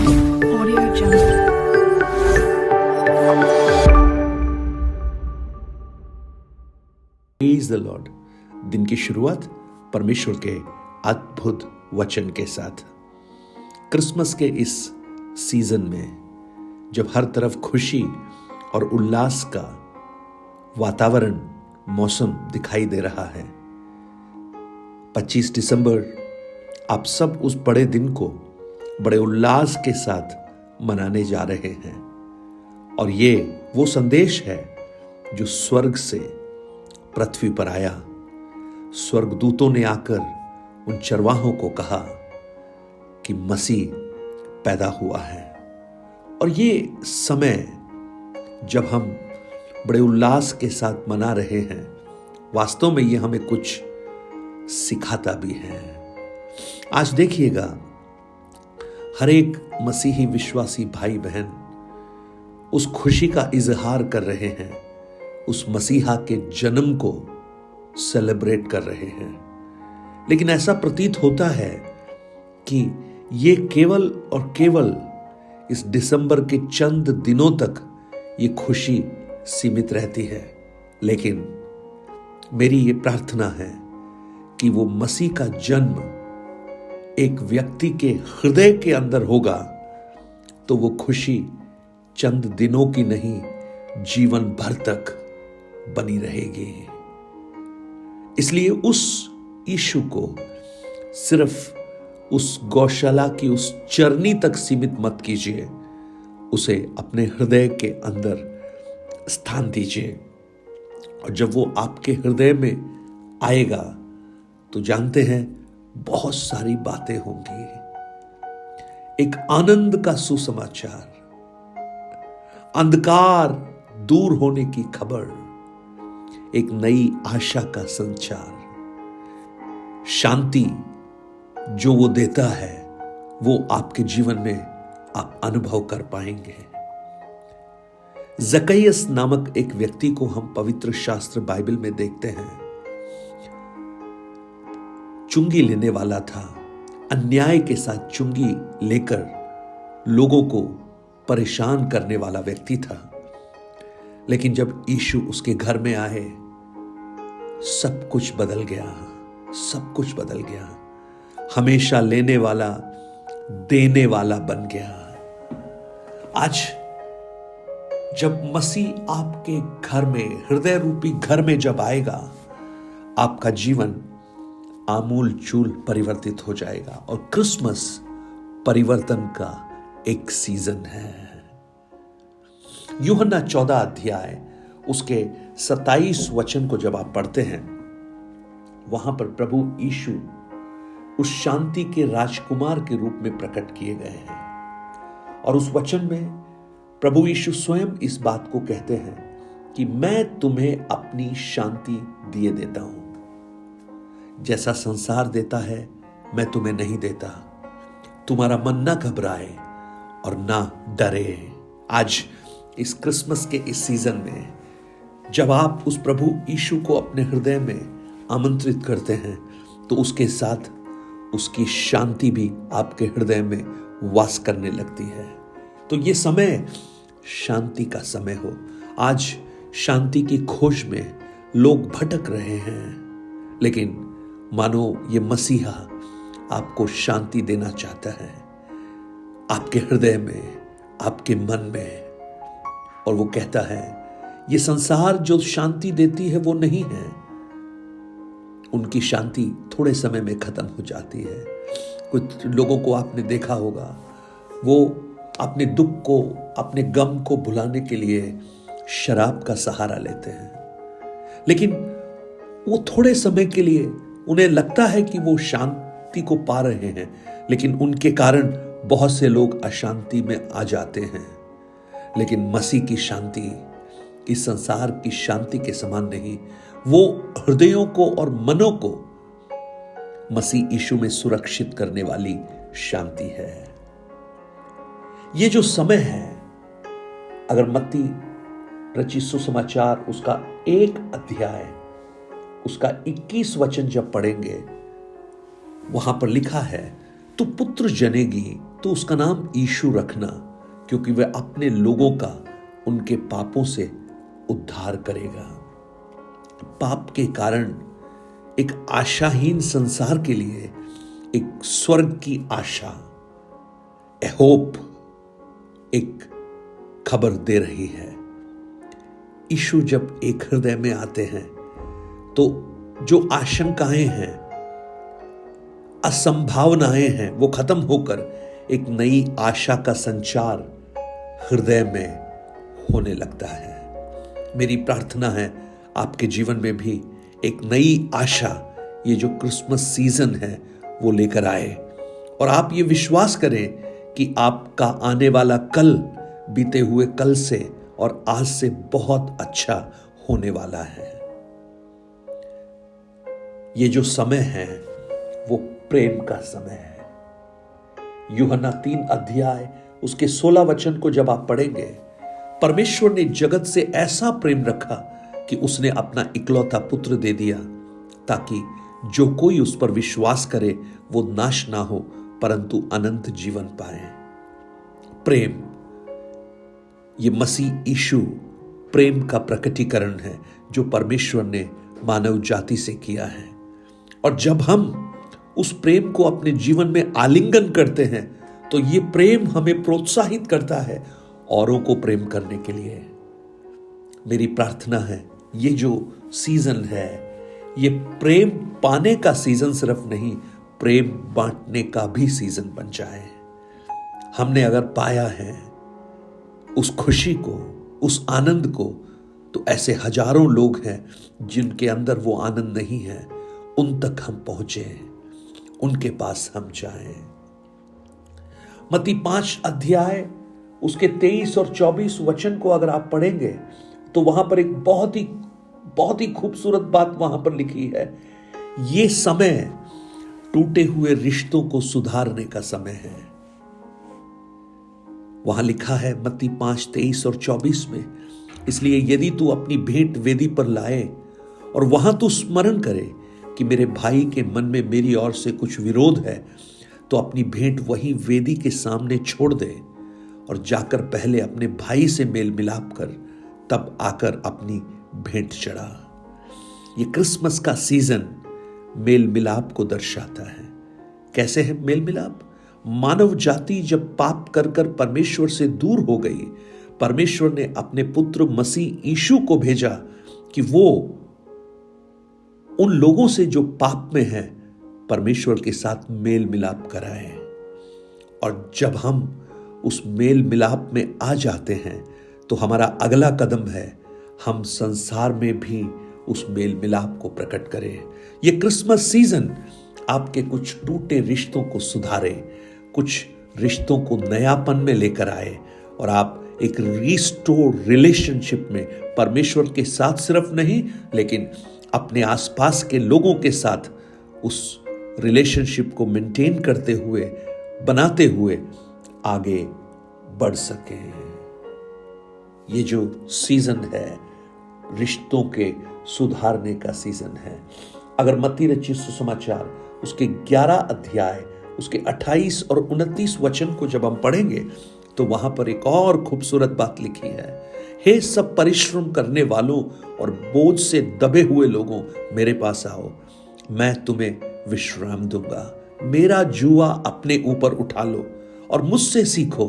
Audio Jungle. Praise the Lord. दिन की शुरुआत परमेश्वर के अद्भुत वचन के साथ। क्रिसमस के इस सीजन में जब हर तरफ खुशी और उल्लास का वातावरण मौसम दिखाई दे रहा है, 25 दिसंबर आप सब उस बड़े दिन को बड़े उल्लास के साथ मनाने जा रहे हैं। और ये वो संदेश है जो स्वर्ग से पृथ्वी पर आया। स्वर्गदूतों ने आकर उन चरवाहों को कहा कि मसीह पैदा हुआ है। और ये समय जब हम बड़े उल्लास के साथ मना रहे हैं, वास्तव में ये हमें कुछ सिखाता भी है। आज देखिएगा, हर एक मसीही विश्वासी भाई बहन उस खुशी का इजहार कर रहे हैं, उस मसीहा के जन्म को सेलिब्रेट कर रहे हैं। लेकिन ऐसा प्रतीत होता है कि ये केवल और केवल इस दिसंबर के चंद दिनों तक ये खुशी सीमित रहती है। लेकिन मेरी ये प्रार्थना है कि वो मसीह का जन्म एक व्यक्ति के हृदय के अंदर होगा तो वो खुशी चंद दिनों की नहीं, जीवन भर तक बनी रहेगी। इसलिए उस यीशु को सिर्फ उस गौशाला की उस चरनी तक सीमित मत कीजिए, उसे अपने हृदय के अंदर स्थान दीजिए। और जब वो आपके हृदय में आएगा तो जानते हैं बहुत सारी बातें होंगी। एक आनंद का सुसमाचार, अंधकार दूर होने की खबर, एक नई आशा का संचार, शांति जो वो देता है वो आपके जीवन में आप अनुभव कर पाएंगे। जकैयस नामक एक व्यक्ति को हम पवित्र शास्त्र बाइबल में देखते हैं। चुंगी लेने वाला था, अन्याय के साथ चुंगी लेकर लोगों को परेशान करने वाला व्यक्ति था। लेकिन जब यीशु उसके घर में आए, सब कुछ बदल गया, सब कुछ बदल गया। हमेशा लेने वाला देने वाला बन गया। आज जब मसीह आपके घर में, हृदय रूपी घर में जब आएगा, आपका जीवन आमूल चूल परिवर्तित हो जाएगा। और क्रिसमस परिवर्तन का एक सीजन है। यूहन्ना 14 अध्याय उसके 27 वचन को जब आप पढ़ते हैं, वहां पर प्रभु यीशु उस शांति के राजकुमार के रूप में प्रकट किए गए हैं। और उस वचन में प्रभु यीशु स्वयं इस बात को कहते हैं कि मैं तुम्हें अपनी शांति दिए देता हूं, जैसा संसार देता है मैं तुम्हें नहीं देता। तुम्हारा मन ना घबराए और ना डरे। आज इस क्रिसमस के इस सीजन में जब आप उस प्रभु यीशु को अपने हृदय में आमंत्रित करते हैं तो उसके साथ उसकी शांति भी आपके हृदय में वास करने लगती है। तो ये समय शांति का समय हो। आज शांति की खोज में लोग भटक रहे हैं, लेकिन मानो ये मसीहा आपको शांति देना चाहता है आपके हृदय में, आपके मन में। और वो कहता है, ये संसार जो शांति देती है वो नहीं है। उनकी शांति थोड़े समय में खत्म हो जाती है। कुछ लोगों को आपने देखा होगा, वो अपने दुख को, अपने गम को भुलाने के लिए शराब का सहारा लेते हैं। लेकिन वो थोड़े समय के लिए उन्हें लगता है कि वो शांति को पा रहे हैं, लेकिन उनके कारण बहुत से लोग अशांति में आ जाते हैं। लेकिन मसीह की शांति इस संसार की शांति के समान नहीं। वो हृदयों को और मनों को मसीह यीशु में सुरक्षित करने वाली शांति है। ये जो समय है, अगर मत्ती रचित सुसमाचार उसका 1 अध्याय उसका 21 वचन जब पढ़ेंगे, वहां पर लिखा है, तू पुत्र जनेगी तो उसका नाम यीशु रखना, क्योंकि वह अपने लोगों का उनके पापों से उद्धार करेगा। पाप के कारण एक आशाहीन संसार के लिए एक स्वर्ग की आशा, ए होप, एक खबर दे रही है। यीशु जब एक हृदय में आते हैं तो जो आशंकाएं हैं, असंभावनाएं हैं, वो खत्म होकर एक नई आशा का संचार हृदय में होने लगता है। मेरी प्रार्थना है आपके जीवन में भी एक नई आशा ये जो क्रिसमस सीजन है वो लेकर आए, और आप ये विश्वास करें कि आपका आने वाला कल बीते हुए कल से और आज से बहुत अच्छा होने वाला है। ये जो समय है वो प्रेम का समय है। यूहन्ना 3 अध्याय उसके 16 वचन को जब आप पढ़ेंगे, परमेश्वर ने जगत से ऐसा प्रेम रखा कि उसने अपना इकलौता पुत्र दे दिया, ताकि जो कोई उस पर विश्वास करे वो नाश ना हो परंतु अनंत जीवन पाए। प्रेम, ये मसीह यीशु प्रेम का प्रकटीकरण है जो परमेश्वर ने मानव जाति से किया है। और जब हम उस प्रेम को अपने जीवन में आलिंगन करते हैं तो ये प्रेम हमें प्रोत्साहित करता है औरों को प्रेम करने के लिए। मेरी प्रार्थना है ये जो सीजन है ये प्रेम पाने का सीजन सिर्फ नहीं, प्रेम बांटने का भी सीजन बन जाए। हमने अगर पाया है उस खुशी को, उस आनंद को, तो ऐसे हजारों लोग हैं जिनके अंदर वो आनंद नहीं है, उन तक हम पहुंचे, उनके पास हम जाएं। मत्ती 5 अध्याय उसके 23 और 24 वचन को अगर आप पढ़ेंगे तो वहां पर एक बहुत ही खूबसूरत बात वहां पर लिखी है। ये समय टूटे हुए रिश्तों को सुधारने का समय है। वहां लिखा है मत्ती 5 23 और 24 में, इसलिए यदि तू अपनी भेंट वेदी पर लाए और वहां तू स्मरण करे कि मेरे भाई के मन में मेरी ओर से कुछ विरोध है, तो अपनी भेंट वही वेदी के सामने छोड़ दे और जाकर पहले अपने भाई से मेल मिलाप कर, तब आकर अपनी भेंट चढ़ा। ये क्रिसमस का सीजन मेल मिलाप को दर्शाता है। कैसे है मेल मिलाप? मानव जाति जब पाप कर कर परमेश्वर से दूर हो गई, परमेश्वर ने अपने पुत्र मसीह यीशु को भेजा कि वो उन लोगों से जो पाप में हैं परमेश्वर के साथ मेल मिलाप कराए। और जब हम उस मेल मिलाप में आ जाते हैं तो हमारा अगला कदम है हम संसार में भी उस मेल मिलाप को प्रकट करें। ये क्रिसमस सीजन आपके कुछ टूटे रिश्तों को सुधारे, कुछ रिश्तों को नयापन में लेकर आए और आप एक रिस्टोर रिलेशनशिप में परमेश्वर के साथ सिर्फ नहीं लेकिन अपने आसपास के लोगों के साथ उस रिलेशनशिप को मेंटेन करते हुए, बनाते हुए आगे बढ़ सके। ये जो सीजन है रिश्तों के सुधारने का सीजन है। अगर मत्ती रचित सुसमाचार उसके 11 अध्याय उसके 28 और 29 वचन को जब हम पढ़ेंगे तो वहां पर एक और खूबसूरत बात लिखी है। हे सब परिश्रम करने वालों और बोझ से दबे हुए लोगों, मेरे पास आओ, मैं तुम्हें विश्राम दूंगा। मेरा जुआ अपने ऊपर उठा लो और मुझसे सीखो,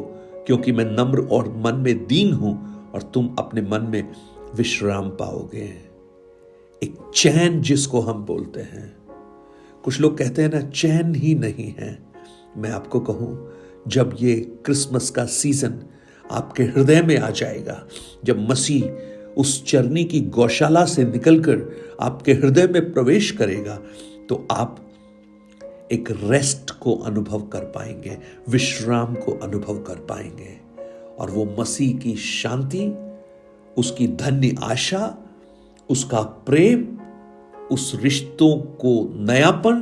क्योंकि मैं नम्र और मन में दीन हूं और तुम अपने मन में विश्राम पाओगे। एक चैन जिसको हम बोलते हैं। कुछ लोग कहते हैं ना चैन ही नहीं है। मैं आपको कहूं, जब ये क्रिसमस का सीजन आपके हृदय में आ जाएगा, जब मसीह उस चरनी की गौशाला से निकलकर आपके हृदय में प्रवेश करेगा, तो आप एक रेस्ट को अनुभव कर पाएंगे, विश्राम को अनुभव कर पाएंगे। और वो मसीह की शांति, उसकी धन्य आशा, उसका प्रेम, उस रिश्तों को नयापन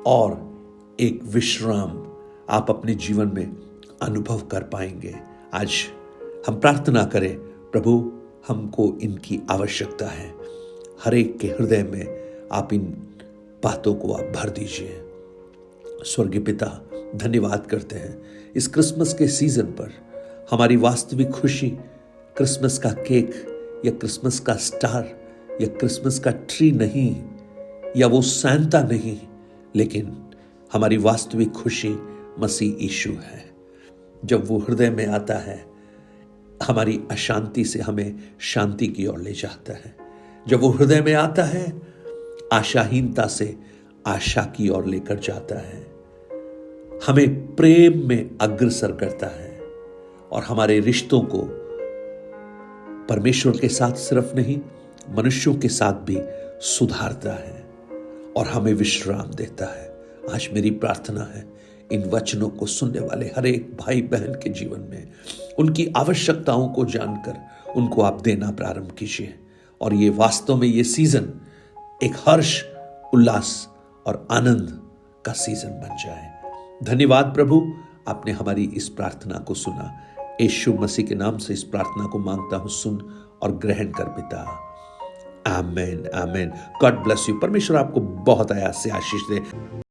और एक विश्राम आप अपने जीवन में अनुभव कर पाएंगे। आज हम प्रार्थना करें, प्रभु हमको इनकी आवश्यकता है। हर एक के हृदय में आप इन बातों को आप भर दीजिए। स्वर्गीय पिता, धन्यवाद करते हैं इस क्रिसमस के सीजन पर हमारी वास्तविक खुशी क्रिसमस का केक या क्रिसमस का स्टार या क्रिसमस का ट्री नहीं या वो सैंता नहीं, लेकिन हमारी वास्तविक खुशी मसीह यीशु है। जब वो हृदय में आता है, हमारी अशांति से हमें शांति की ओर ले जाता है। जब वो हृदय में आता है, आशाहीनता से आशा की ओर लेकर जाता है, हमें प्रेम में अग्रसर करता है और हमारे रिश्तों को परमेश्वर के साथ सिर्फ नहीं, मनुष्यों के साथ भी सुधारता है और हमें विश्राम देता है। आज मेरी प्रार्थना है इन वचनों को सुनने वाले हर एक भाई बहन के जीवन में उनकी आवश्यकताओं को जानकर उनको आप देना प्रारंभ कीजिए और ये वास्तव में ये सीजन एक हर्ष, उल्लास और आनंद का सीजन बन जाए। धन्यवाद प्रभु, आपने हमारी इस प्रार्थना को सुना। यीशु मसीह के नाम से इस प्रार्थना को मांगता हूं, सुन और ग्रहण कर पिता। Amen amen. God bless you. परमेश्वर आपको बहुत आशीष दे।